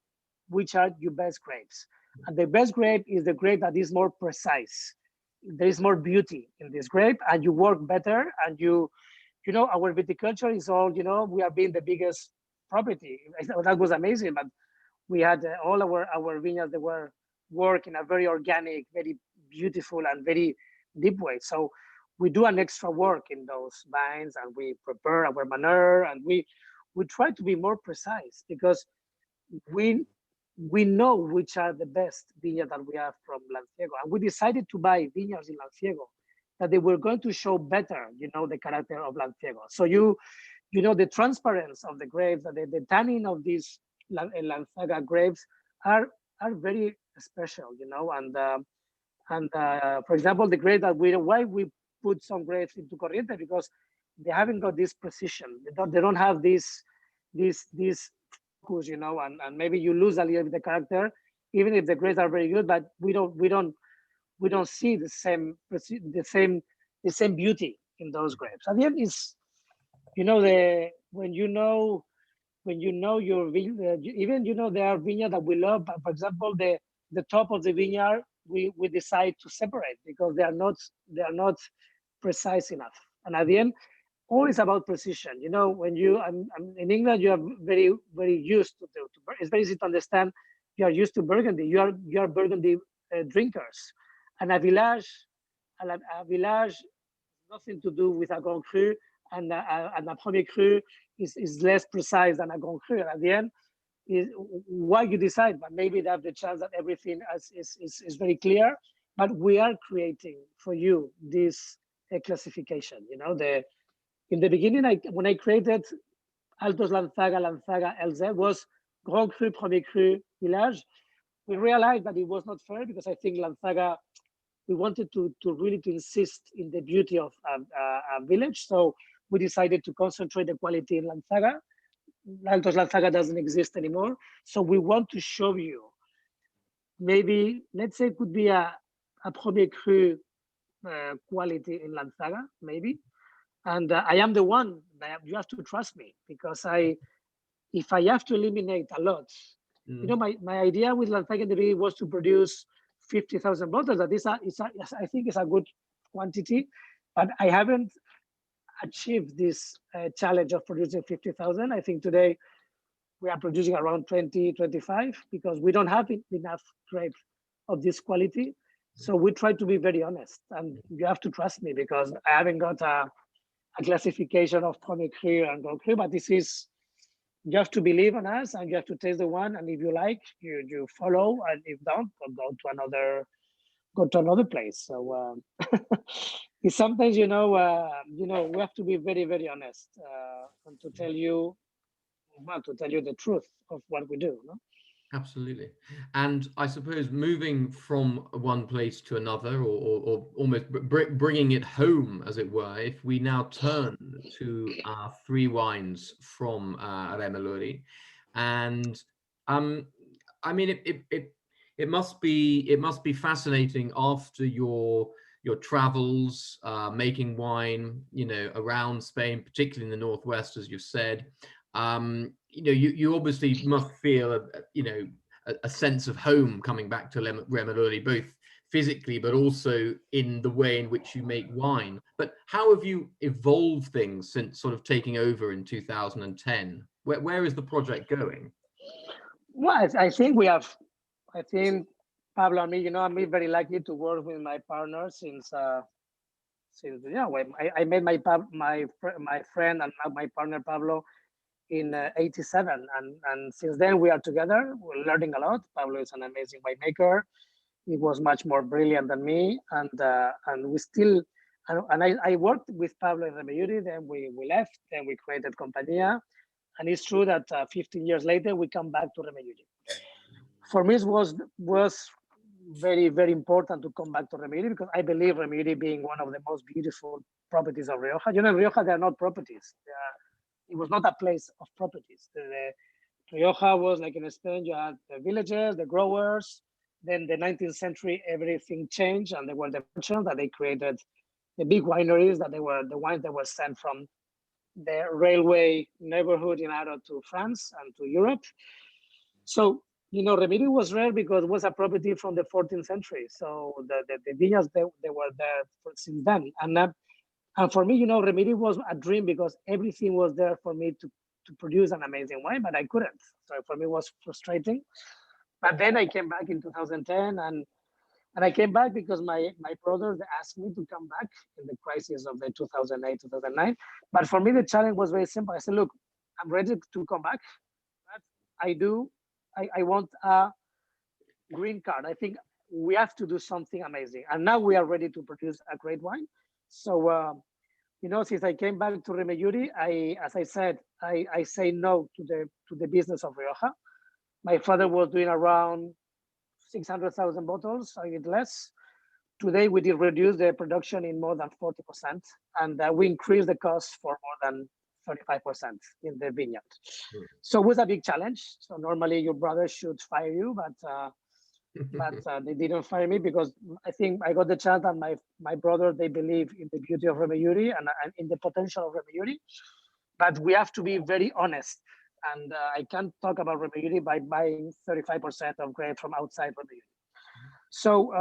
B: which are your best grapes. And the best grape is the grape that is more precise. There is more beauty in this grape and you work better. And you know, our viticulture is all, you know, we have been the biggest property. That was amazing, but we had all our vineyards, they were work in a very organic, very beautiful, and very deep way. So we do an extra work in those vines, and we prepare our manure, and we try to be more precise, because we we know which are the best vineyards that we have from Lanciego, and we decided to buy vineyards in Lanciego that they were going to show better, the character of Lanciego. So the transparency of the grapes, the tannin of these Lanzaga grapes are very special, and for example, the grape that why we put some grapes into Corriente, because they haven't got this precision. They don't have this focus, and maybe you lose a little bit the character, even if the grades are very good, but we don't see the same beauty in those grapes. At the end is, when your vineyard, even there are vineyards that we love, but for example, the top of the vineyard, we decide to separate because they are not precise enough. And at the end, always about precision. When I'm in England, you are very, very used to it's very easy to understand. You are used to Burgundy. You are Burgundy drinkers, and a village, nothing to do with a Grand Cru, and a Premier Cru is less precise than a Grand Cru. At the end, is why you decide, but maybe they have the chance that everything is very clear. But we are creating for you this classification. In the beginning, when I created Altos Lanzaga LZ was Grand Cru, Premier Cru, Village. We realized that it was not fair, because I think Lanzaga, we wanted to really insist in the beauty of a village. So we decided to concentrate the quality in Lanzaga. Altos Lanzaga doesn't exist anymore. So we want to show you, maybe, let's say it could be a Premier Cru quality in Lanzaga, maybe. And I am the one that you have to trust me, because if I have to eliminate a lot, my idea with Lanzaga in the beginning was to produce 50,000 bottles. That I think is a good quantity, but I haven't achieved this challenge of producing 50,000. I think today we are producing around 20, 25, because we don't have enough grapes of this quality. So we try to be very honest, and you have to trust me, because I haven't got a classification of Premier Cru and Grand Cru, but you have to believe in us, and you have to taste the one, and if you like, you follow, and if don't, go to another place. So it's sometimes, we have to be very, very honest, and to tell you the truth of what we do. No?
A: Absolutely. And I suppose moving from one place to another, or almost bringing it home, as it were, if we now turn to our three wines from Remelluri, and I mean, it must be fascinating after your travels, making wine, around Spain, particularly in the northwest, as you've said. You obviously must feel a sense of home coming back to Remelluri, both physically but also in the way in which you make wine. But how have you evolved things since sort of taking over in 2010? Where is the project going?
B: Well, I think Pablo and me, I'm very lucky to work with my partner since when I met my friend and now my partner Pablo in 87, and since then we are together. We're learning a lot. Pablo is an amazing winemaker. He was much more brilliant than me, and we still, and I worked with Pablo in Remelluri. Then we left. Then we created Compañía, and it's true that 15 years later we come back to Remelluri. For me, it was very, very important to come back to Remelluri, because I believe Remelluri being one of the most beautiful properties of Rioja. In Rioja, they are not properties. It was not a place of properties. The Rioja was like in Spain. You had the villages, the growers. Then the 19th century, everything changed, and they were the merchants that they created the big wineries, that they were the wines that were sent from the railway neighborhood in Aro to France and to Europe. So, Remelluri was rare because it was a property from the 14th century. So the vineyards, they were there since then. And for me, Remelluri was a dream, because everything was there for me to produce an amazing wine, but I couldn't. So for me, it was frustrating. But then I came back in 2010, and I came back because my brothers asked me to come back in the crisis of the 2008, 2009. But for me, the challenge was very simple. I said, look, I'm ready to come back, but I want a green card. I think we have to do something amazing. And now we are ready to produce a great wine. So, since I came back to Remelluri, as I said, I say no to the business of Rioja. My father was doing around 600,000 bottles, I get less. Today, we did reduce the production in more than 40%, and we increased the cost for more than 35% in the vineyard. So it was a big challenge. So normally your brother should fire you, but they didn't fire me because I think I got the chance, and my brother, they believe in the beauty of Remelluri and in the potential of Remelluri. But we have to be very honest. And I can't talk about Remelluri by buying 35% of grapes from outside Remelluri. So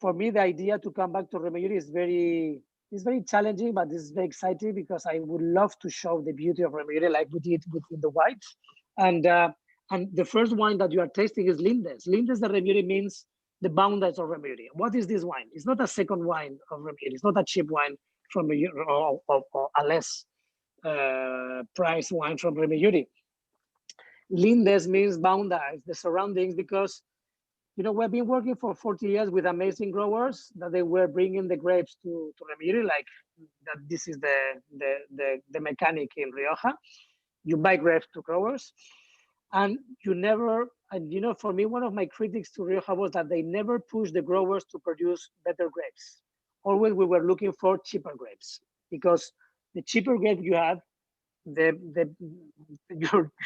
B: for me, the idea to come back to Remelluri is very challenging, but it's very exciting because I would love to show the beauty of Remelluri like we did within the white. And the first wine that you are tasting is Lindes. Lindes de Remelluri means the boundaries of Remelluri. What is this wine? It's not a second wine of Remelluri. It's not a cheap wine from or a less price wine from Remelluri. Lindes means boundaries, the surroundings, because we've been working for 40 years with amazing growers that they were bringing the grapes to Remelluri, like that. This is the mechanic in Rioja. You buy grapes to growers, and you never. And for me, one of my critics to Rioja was that they never pushed the growers to produce better grapes. Always we were looking for cheaper grapes, because the cheaper grape you have,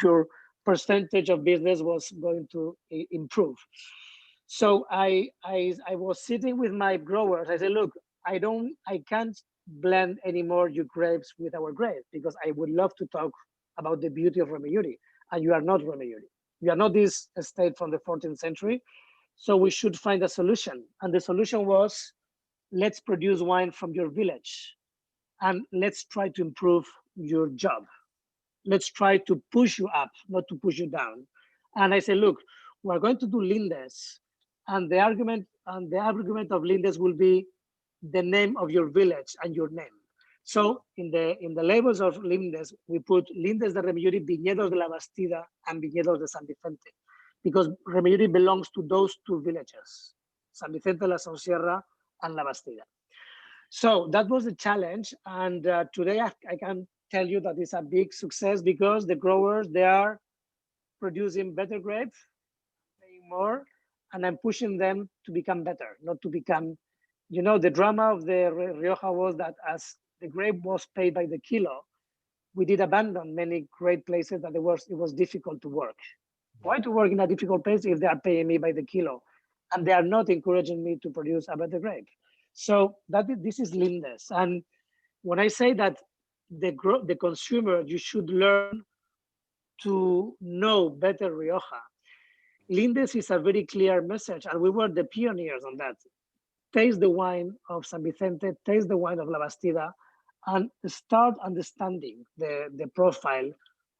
B: your percentage of business was going to improve. So I was sitting with my growers. I said, look, I can't blend anymore your grapes with our grapes, because I would love to talk about the beauty of Remelluri, and you are not Remelluri. You are not this estate from the 14th century. So we should find a solution. And the solution was, let's produce wine from your village, and let's try to improve your job. Let's try to push you up, not to push you down. And I say, look, we're going to do Lindes, and the argument of Lindes will be the name of your village and your name. So in the labels of Lindes, we put Lindes de Remelluri, Viñedos de la Bastida, and Viñedos de San Vicente, because Remelluri belongs to those two villages, San Vicente, La Sonsierra, and La Bastida. So that was the challenge, and today I can tell you that it's a big success, because the growers, they are producing better grapes, paying more, and I'm pushing them to become better, not to become, the drama of the Rioja was that as the grape was paid by the kilo, we did abandon many great places that it was difficult to work. Why to work in a difficult place if they are paying me by the kilo, and they are not encouraging me to produce a better grape? So this is Lindes. And when I say that the consumer, you should learn to know better Rioja, Lindes is a very clear message, and we were the pioneers on that. Taste the wine of San Vicente, taste the wine of La Bastida, and start understanding the profile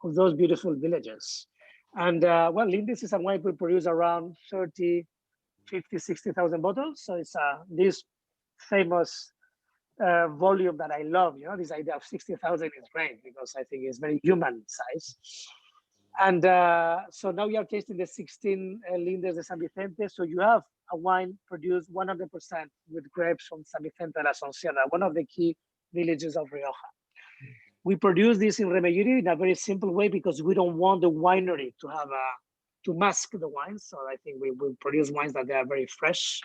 B: of those beautiful villages. And Lindes is a wine we produce around 30, 50, 60,000 bottles. So it's this famous volume that I love. This idea of 60,000 is great, because I think it's very human size. And so now we are tasting the 16 Lindes de San Vicente. So you have a wine produced 100% with grapes from San Vicente de la Sonsierra, one of the key villages of Rioja. We produce this in Remelluri in a very simple way, because we don't want the winery to mask the wines. So I think we will produce wines that they are very fresh.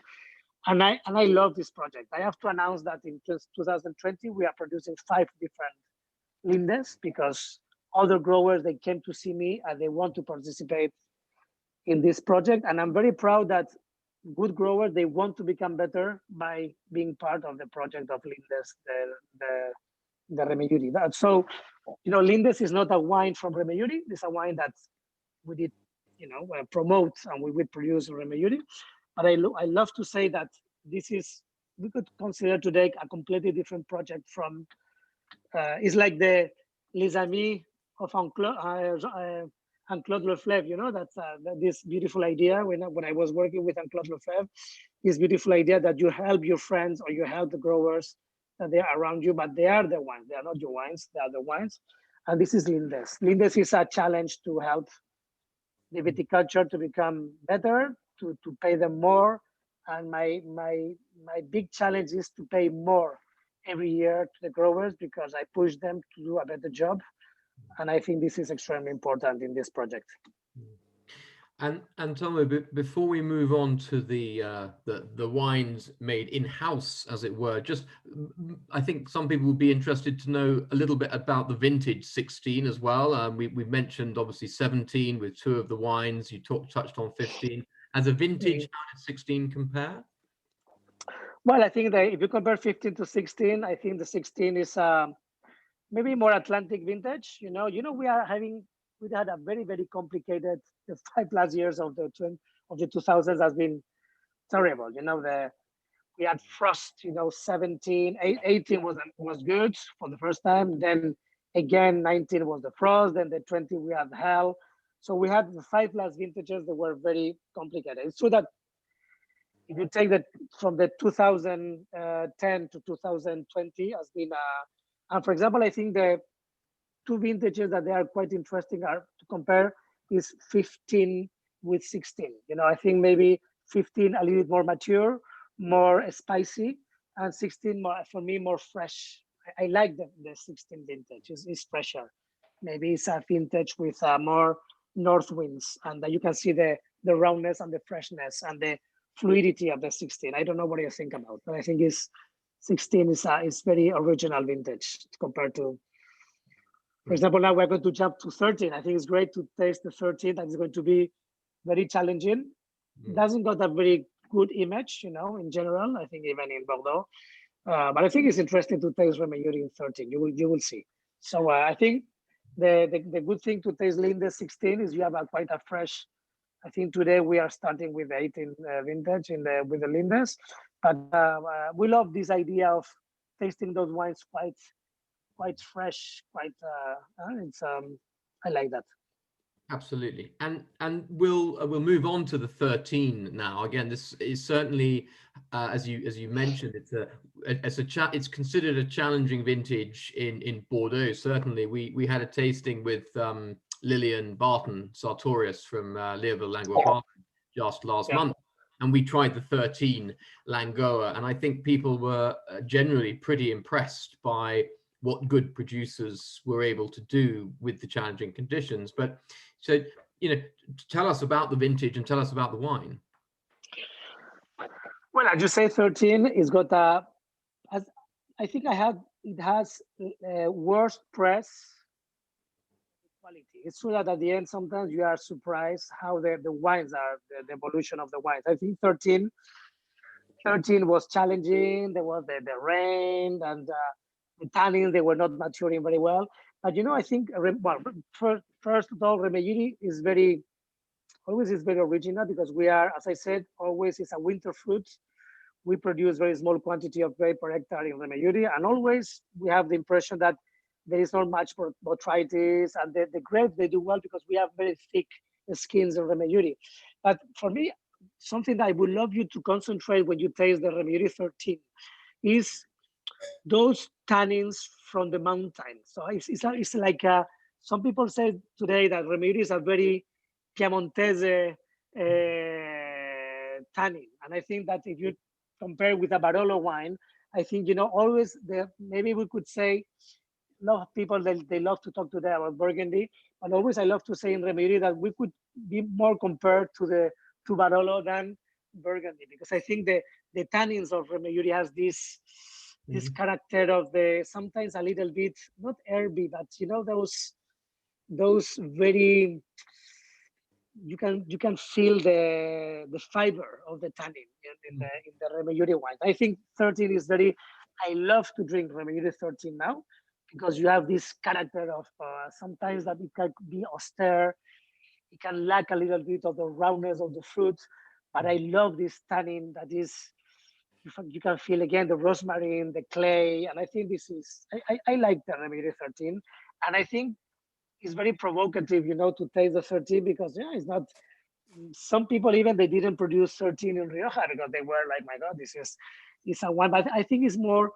B: And I love this project. I have to announce that in 2020, we are producing 5 different Lindes, because other growers, they came to see me and they want to participate in this project. And I'm very proud that good growers, they want to become better by being part of the project of Lindes, the Remelluri. So, Lindes is not a wine from Remelluri. It's a wine that we did, promote, and we would produce Remelluri. But I love to say that we could consider today a completely different project it's like the Les Amis of and Claude Leflevre. That's this beautiful idea when I was working with Claude Leflevre, this beautiful idea that you help your friends or you help the growers that they are around you, but they are the wines. They are not your wines. They are the wines. And this is Lindes. Lindes is a challenge to help the viticulture to become better, to pay them more. And my big challenge is to pay more every year to the growers because I push them to do a better job. And I think this is extremely important in this project.
A: And Telmo, before we move on to the wines made in-house, as it were, just I think some people would be interested to know a little bit about the vintage 16 as well. We've mentioned obviously 17 with two of the wines. You touched on 15. As a vintage, how did 16 compare?
B: Well, I think that if you compare 15 to 16, I think the 16 is maybe more Atlantic vintage. We had a very, very complicated, the 5+ years of the 2000s has been terrible. We had frost, 17, 18 was good for the first time. Then again, 19 was the frost. Then the 20, we had hell. So we had the 5+ vintages that were very complicated. It's true that if you take that from the 2010 to 2020 has been, and for example, I think the two vintages that they are quite interesting are to compare is 15 with 16. I think maybe 15 a little bit more mature, more spicy, and 16 more, for me, more fresh. I like the 16 vintage. It's fresher. Maybe it's a vintage with more north winds, and you can see the roundness and the freshness and the fluidity of the 16. I don't know what you think about, but I think 16 is very original vintage compared to, for example, now we're going to jump to 13. I think it's great to taste the 13. That is going to be very challenging. Doesn't got a very good image, in general. I think even in Bordeaux, but I think it's interesting to taste Remelluri in 13. You will see. So I think the good thing to taste Lindes 16 is you have quite a fresh. I think today we are starting with 18 vintage with the Lindes, but we love this idea of tasting those wines quite fresh, I like that.
A: Absolutely, and we'll move on to the 13 now. Again, this is certainly, as you mentioned, it's considered a challenging vintage in Bordeaux. Certainly, we had a tasting with Lillian Barton Sartorius from Leoville Langoa just last month, and we tried the 13 Langoa, and I think people were generally pretty impressed by what good producers were able to do with the challenging conditions. But so, tell us about the vintage and tell us about the wine.
B: Well, as you say, 13 is got I think it has worst press quality. It's true that at the end, sometimes you are surprised how the wines are, the evolution of the wines. I think 13 was challenging. There was the rain and the tannin, they were not maturing very well. But I think, first of all, Remelluri is always very original because we are, as I said, always is a winter fruit. We produce very small quantity of grape per hectare in Remelluri, and always we have the impression that there is not much botrytis, and the grapes, they do well because we have very thick skins in Remelluri. But for me, something that I would love you to concentrate when you taste the Remelluri 13 is those tannins from the mountain. So it's like some people say today that Remelluri is a very Piemontese tannin, and I think that if you compare with a Barolo wine, I think always maybe we could say, a lot of people they love to talk today about Burgundy, but always I love to say in Remelluri that we could be more compared to Barolo than Burgundy, because I think the tannins of Remelluri has this character of sometimes a little bit not herby, but those very, you can feel the fiber of the tannin in the Remelluri wine. I think 13 is I love to drink Remelluri 13 now because you have this character of sometimes that it can be austere, it can lack a little bit of the roundness of the fruit, but I love this tannin that is. You can feel again the rosemary, the clay, and I think this is I like the Remelluri 13, and I think it's very provocative, to taste the 13 because it's not. Some people even they didn't produce 13 in Rioja because they were like, my God, this is it's a wine. But I think it's more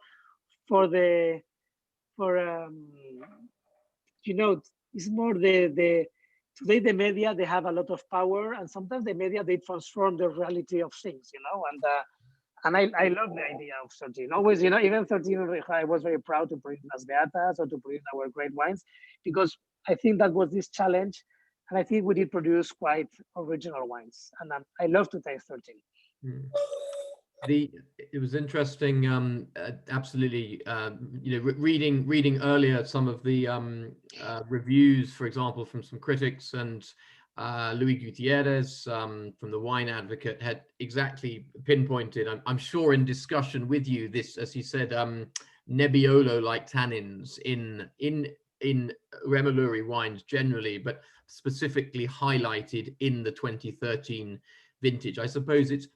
B: for the for it's more the today the media they have a lot of power, and sometimes the media they transform the reality of things, and I love the idea of 13. Always, even 13 in Rioja, I was very proud to bring Las Beatas or to bring our great wines because I think that was this challenge. And I think we did produce quite original wines. And I love to taste 13.
A: Mm. It was interesting, absolutely. Reading earlier some of the reviews, for example, from some critics, and Luis Gutierrez from the Wine Advocate had exactly pinpointed. I'm sure in discussion with you, this, as he said, Nebbiolo-like tannins in Remelluri wines generally, but specifically highlighted in the 2013 vintage. I suppose it's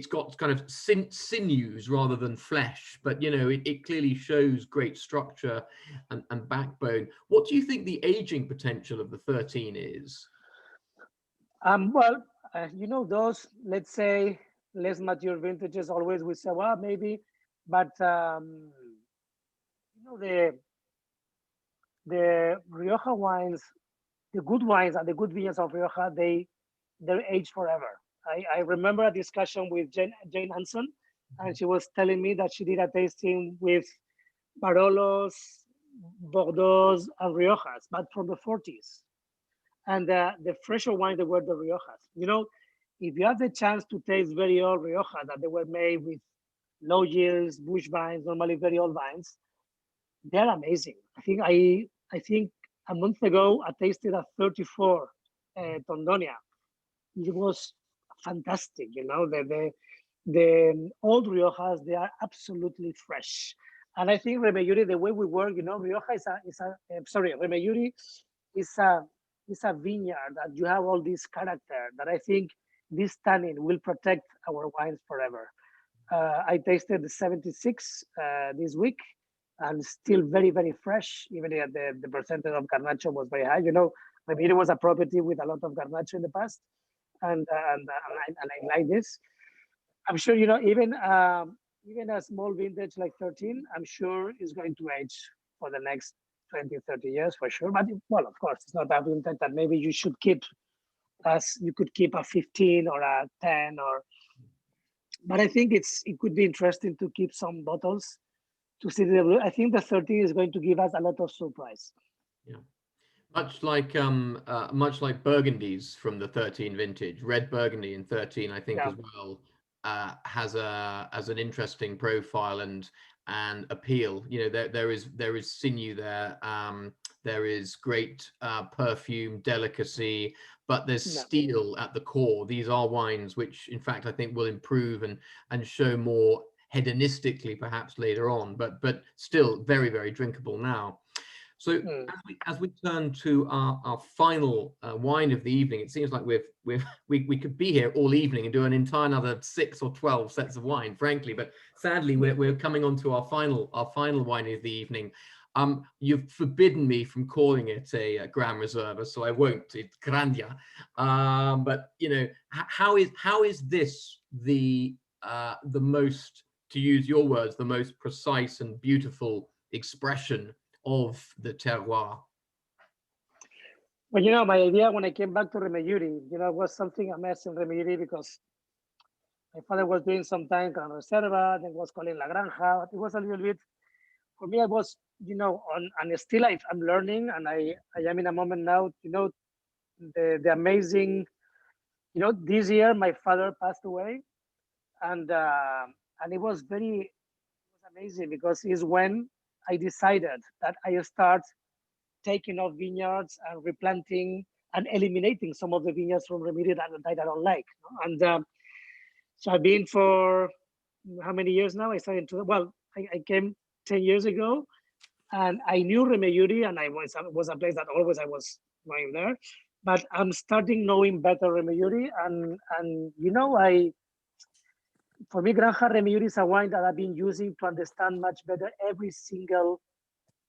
A: got kind of sinews rather than flesh, but it clearly shows great structure and backbone. What do you think the aging potential of the 13 is?
B: Well, those, let's say, less mature vintages, always we say, well, maybe, but the Rioja wines, the good wines and the good vineyards of Rioja, they're aged forever. I remember a discussion with Jane Hanson, and she was telling me that she did a tasting with Barolos, Bordeaux, and Riojas, but from the 40s. And the fresher wines, they were the Riojas. If you have the chance to taste very old Rioja that they were made with low yields, bush vines, normally very old vines, they're amazing. I think a month ago I tasted a 34 Tondonia. It was fantastic. The old Riojas, they are absolutely fresh. And I think Remelluri, the way we work, Rioja Remelluri is a vineyard that you have all this character that I think this tannin will protect our wines forever. I tasted the 76 this week, and still very, very fresh. Even the percentage of Garnacho was very high. Remelluri was a property with a lot of Garnacho in the past, and I like this. I'm sure even a small vintage like 13, I'm sure is going to age for the next 20, 30 years for sure. But well, of course, it's not a vintage that maybe you should keep as you could keep a 15 or a 10 or. But I think it could be interesting to keep some bottles to see the. I think the 13 is going to give us a lot of surprise.
A: Yeah. Much like Burgundies from the 13 vintage, red Burgundy in 13, I think, as well, has an interesting profile and appeal. There is sinew there. There is great perfume, delicacy, but there's steel at the core. These are wines which, in fact, I think will improve and show more hedonistically perhaps later on, but still very, very drinkable now. So as we turn to our final wine of the evening, it seems like we could be here all evening and do an entire another 6 or 12 sets of wine, frankly. But sadly, we're coming on to our final wine of the evening. You've forbidden me from calling it a Gran Reserva, so I won't. It's Grandia. But how is this the most, to use your words, the most precise and beautiful expression of the terroir?
B: Well, my idea when I came back to Remelluri, was something a mess in Remelluri because my father was doing some time Gran Reserva, then was calling La Granja. It was a little bit, for me, I was, and still I'm learning, and I am in a moment now, the amazing, this year my father passed away, and it was amazing because it's when I decided that I start taking off vineyards and replanting and eliminating some of the vineyards from Remelluri that I don't like. And so I've been for how many years now? I came 10 years ago, and I knew Remelluri, and I was a place that always I was going there. But I'm starting knowing better Remelluri, and for me, Granja Remelluri is a wine that I've been using to understand much better every single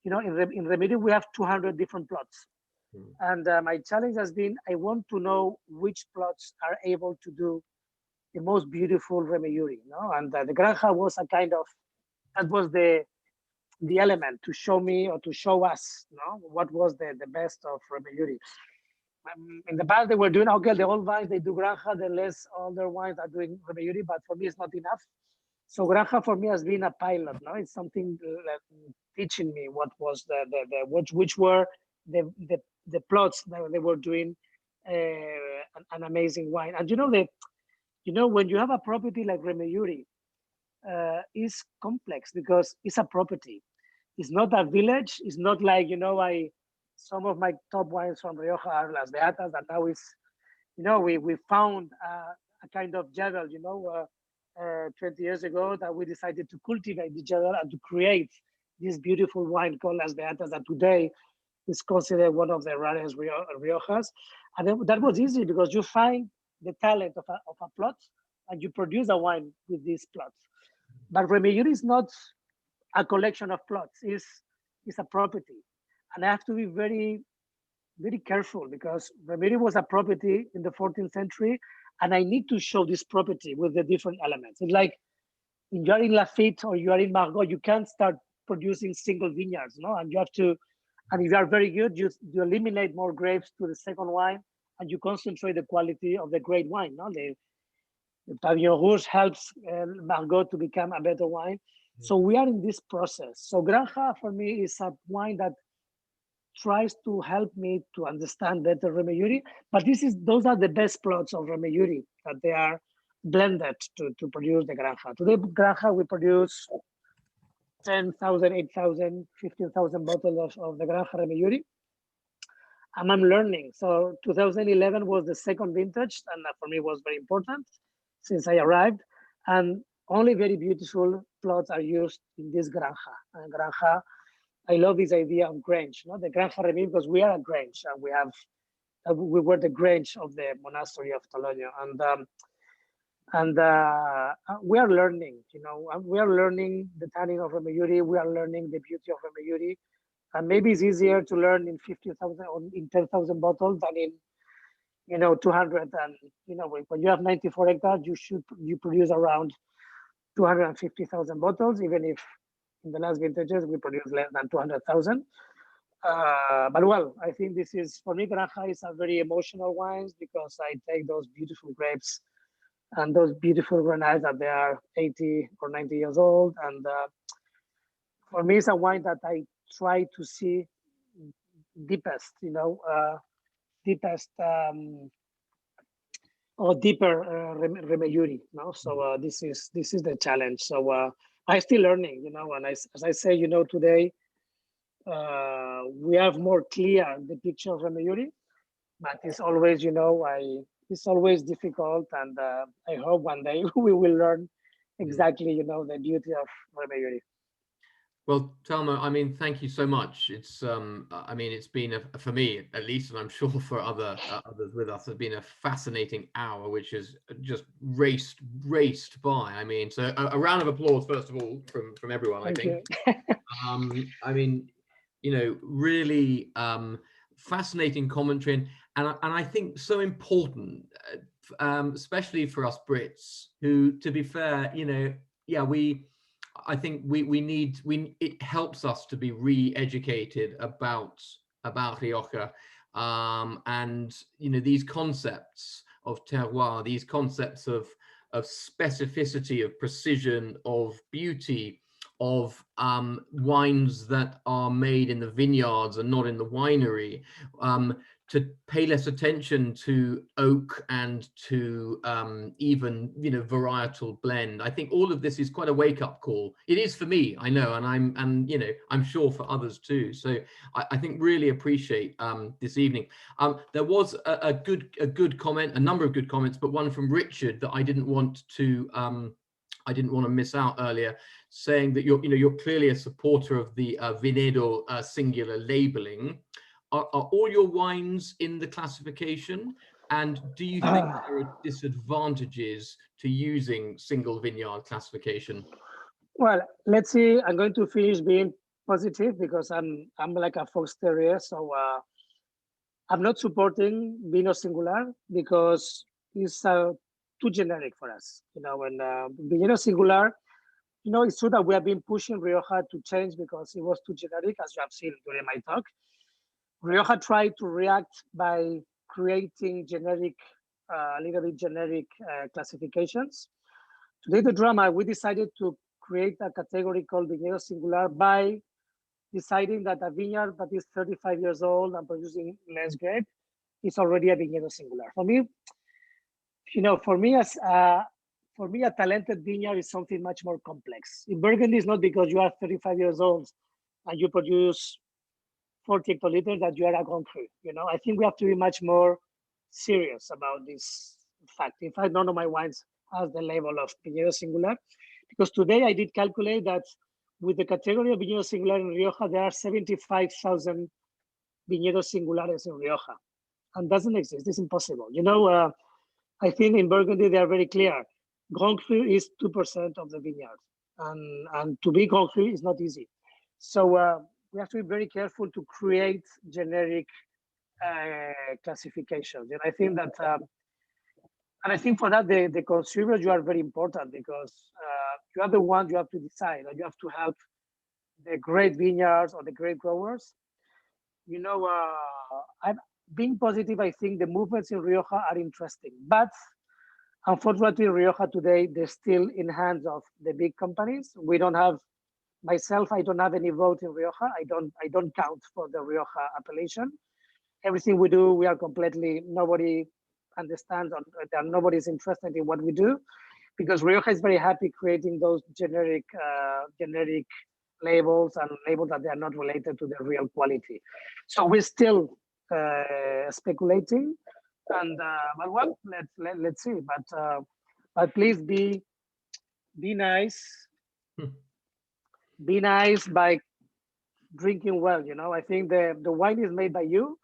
B: in Remelluri we have 200 different plots. And my challenge has been, I want to know which plots are able to do the most beautiful Remelluri, and the Granja was a kind of, that was the element to show me or to show us, what was the best of Remelluri. In the past, they were doing, okay, the old wines, they do Granja, the less older wines are doing Remelluri, but for me, it's not enough. So Granja for me has been a pilot. It's something teaching me what was which were the plots that they were doing an amazing wine. And when you have a property like Remelluri, is complex because it's a property. It's not a village. It's not like, some of my top wines from Rioja are Las Beatas, and now it's, we found a kind of jewel, 20 years ago, that we decided to cultivate the jewel and to create this beautiful wine called Las Beatas that today is considered one of the rarest Riojas. And that was easy because you find the talent of a plot and you produce a wine with these plots. But Remelluri is not a collection of plots, it's a property. And I have to be very, very careful because Remelluri was a property in the 14th century, and I need to show this property with the different elements. It's like you are in Lafite or you are in Margaux, you can't start producing single vineyards, and you have to, and if you are very good, you eliminate more grapes to the second wine, and you concentrate the quality of the great wine. The Pavillon Rouge helps Margaux to become a better wine. So we are in this process. So Granja for me is a wine that tries to help me to understand better Remelluri, but those are the best plots of Remelluri, that they are blended to produce the Granja. Today, Granja, we produce 10,000, 8,000, 15,000 bottles of the Granja Remelluri. And I'm learning. So 2011 was the second vintage, and for me was very important since I arrived. And only very beautiful plots are used in this Granja. And Granja, I love this idea of Grange, the Granja Remelluri, because we are a Grange, and we were the Grange of the monastery of Toloño, and we are learning, we are learning the tannin of Remelluri, we are learning the beauty of Remelluri, and maybe it's easier to learn in 50,000 or in 10,000 bottles than in 200. And when you have 94 hectares, you produce around 250,000 bottles, even if in the last vintages we produce less than 200,000. But well, I think this is, for me, Granja is a very emotional wines because I take those beautiful grapes and those beautiful Grenaches that they are 80 or 90 years old. And for me, it's a wine that I try to see deepest, deepest or deeper Remelluri. So this is the challenge. So I'm still learning, and as I say, today we have more clear the picture of Remelluri, but it's always, it's always difficult, and I hope one day we will learn exactly, the beauty of Remelluri.
A: Well, Telmo, thank you so much. It's, it's been for me at least, and I'm sure for others with us, it's been a fascinating hour, which has just raced by. So a round of applause first of all from everyone.
B: Thank
A: you. Really fascinating commentary, and I think so important, especially for us Brits, who, to be fair, I think it helps us to be re-educated about Rioja, and these concepts of terroir, these concepts of specificity, of precision, of beauty, of wines that are made in the vineyards and not in the winery, to pay less attention to oak and to even varietal blend. I think all of this is quite a wake-up call. It is for me, I know, and I'm sure for others too. So I think really appreciate this evening. There was a good comment, a number of good comments, but one from Richard that I didn't want to miss out earlier, saying that you're clearly a supporter of the Vinedo singular labeling. Are all your wines in the classification? And do you think there are disadvantages to using single vineyard classification?
B: Well, let's see. I'm going to finish being positive because I'm like a fox terrier, so I'm not supporting Vino Singular because it's too generic for us. You know, when Vino Singular, you know, it's true that we have been pushing Rioja to change because it was too generic, as you have seen during my talk. Rioja tried to react by creating generic, a little bit generic classifications. Today, the drama, we decided to create a category called Viñedo Singular by deciding that a vineyard that is 35 years old and producing less grape is already a Viñedo Singular. For me, you know, for me, a talented vineyard is something much more complex. In Burgundy, it's not because you are 35 years old and you produce 40 hectoliters that you are a Grand Cru. You know, I think we have to be much more serious about this fact. In fact, none of my wines has the label of Viñedo Singular, because today I did calculate that with the category of Viñedo Singular in Rioja, there are 75,000 Viñedos Singulares in Rioja, and doesn't exist. It's impossible. You know, I think in Burgundy they are very clear. Grand Cru is 2% of the vineyard, and to be Grand Cru is not easy. So we have to be very careful to create generic classifications. And I think that, and I think for that, the consumers, you are very important because you are the ones you have to decide, or you have to help the great vineyards or the great growers. You know, I'm being positive. I think the movements in Rioja are interesting, but unfortunately, Rioja today, they're still in hands of the big companies. We don't have, myself, I don't have any vote in Rioja. I don't count for the Rioja appellation. Everything we do, we are completely, nobody understands, or nobody's interested in what we do, because Rioja is very happy creating those generic labels and labels that they are not related to the real quality. So we're still speculating, and but well, let's see. But please be nice. Be nice by drinking well. You know, I think the wine is made by you,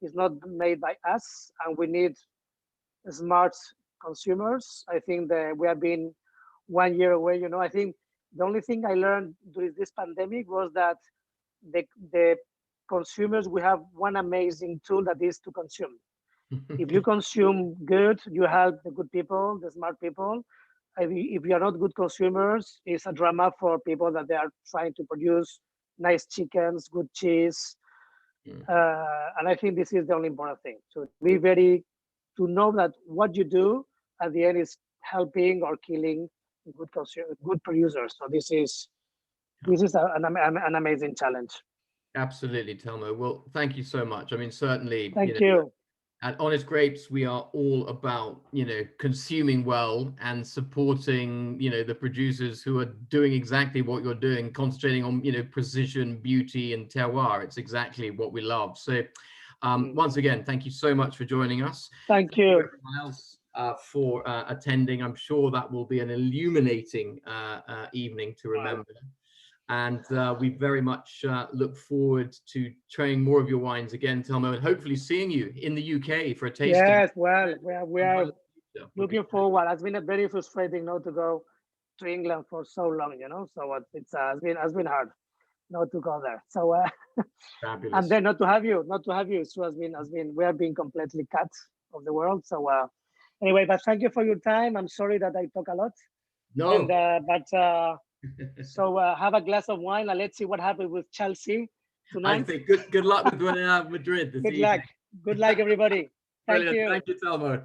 B: it's not made by us, and we need smart consumers. I think that we have been 1 year away. You know, I think the only thing I learned during this pandemic was that the consumers, we have one amazing tool, that is to consume. If you consume good, you help the good people, the smart people. If you are not good consumers, it's a drama for people that they are trying to produce nice chickens, good cheese. And I think this is the only important thing. So be very, to know that what you do at the end is helping or killing good producers. So this is an amazing challenge.
A: Absolutely, Telmo. Well, thank you so much. I mean, certainly,
B: Thank you.
A: At Honest Grapes, we are all about, consuming well and supporting, the producers who are doing exactly what you're doing, concentrating on, precision, beauty, and terroir. It's exactly what we love. So once again, thank you so much for joining us.
B: Thank you.
A: Everyone else for attending. I'm sure that will be an illuminating evening to remember. And we very much look forward to trying more of your wines again, Telmo, and hopefully seeing you in the UK for a tasting.
B: Yes, well, we are looking forward. It's been a very frustrating not to go to England for so long, So it's has been hard not to go there. So
A: fabulous.
B: And then not to have you. So has been we have been completely cut of the world. So anyway, but thank you for your time. I'm sorry that I talk a lot.
A: No.
B: And, so have a glass of wine and let's see what happens with Chelsea tonight.
A: I think good luck with Madrid this evening.
B: Good luck, everybody. Thank you.
A: Thank you, Telmo.